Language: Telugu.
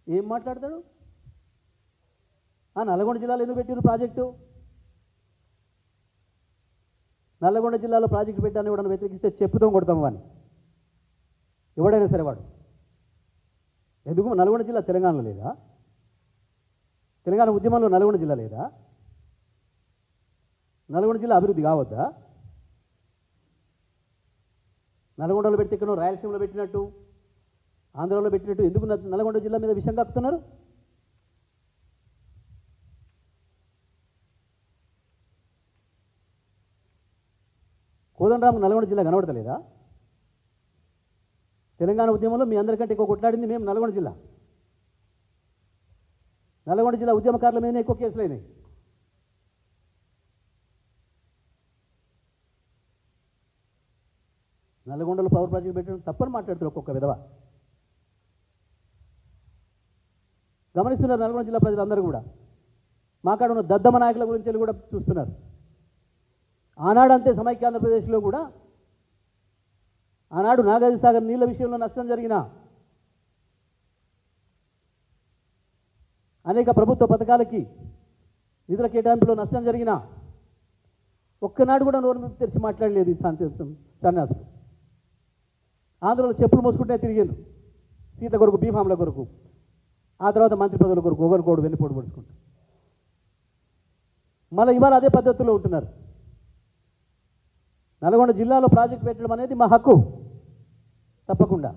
ఏం మాట్లాడతాడు? నల్లగొండ జిల్లాలో ఎందుకు పెట్టారు ప్రాజెక్టు? నల్లగొండ జిల్లాలో ప్రాజెక్టు పెట్టాలని ఎవడన్నా వ్యతిరేకిస్తే చెప్పుతాం, కొడతాం వాడిని, ఎవడైనా సరే వాడు. ఎందుకు నల్గొండ జిల్లా తెలంగాణలో లేదా? తెలంగాణ ఉద్యమంలో నల్గొండ జిల్లా లేదా? నల్గొండ జిల్లా అభివృద్ధి కావద్దా? నల్గొండలో పెడితే ఇక్కడ రాయలసీమలో పెట్టినట్టు, ఆంధ్రాలో పెట్టినట్టు ఎందుకు నల్గొండ జిల్లా మీద విషయం కక్కుతున్నారు? కోదండరామ్ నల్గొండ జిల్లా కనబడతలేదా? తెలంగాణ ఉద్యమంలో మీ అందరికంటే ఎక్కువ కొట్లాడింది మేము నల్గొండ జిల్లా. నల్గొండ జిల్లా ఉద్యమకారుల మీదనే ఎక్కువ కేసులు అయినాయి. నల్గొండలో పవర్ ప్రాజెక్ట్ పెట్టడం తప్పని మాట్లాడుతున్నారు ఒక్కొక్క విధవ. గమనిస్తున్నారు నల్గొండ జిల్లా ప్రజలందరూ కూడా. మాకాడ ఉన్న దద్దమ్మ నాయకుల గురించి కూడా చూస్తున్నారు. ఆనాడంతే సమైక్య ఆంధ్రప్రదేశ్లో కూడా ఆనాడు నాగార్జున సాగర్ నీళ్ల విషయంలో నష్టం జరిగిన, అనేక ప్రభుత్వ పథకాలకి నిధుల కేటాయింపులో నష్టం జరిగిన ఒక్కనాడు కూడా నోరు తెరిచి మాట్లాడలేదు ఈ సన్యాసులు. ఆంధ్రలో చెప్పులు మోసుకుంటే తిరిగారు, సీత కొరకు, భీమాముల కొరకు, ఆ తర్వాత మంత్రి పదవుల కొరకు ఒకరికోడు వెన్నుపోటు పడుచుకుంటారు. మళ్ళీ ఇవాళ అదే పద్ధతుల్లో ఉంటున్నారు. నల్గొండ జిల్లాలో ప్రాజెక్టు పెట్టడం అనేది మా హక్కు, తప్పకుండా.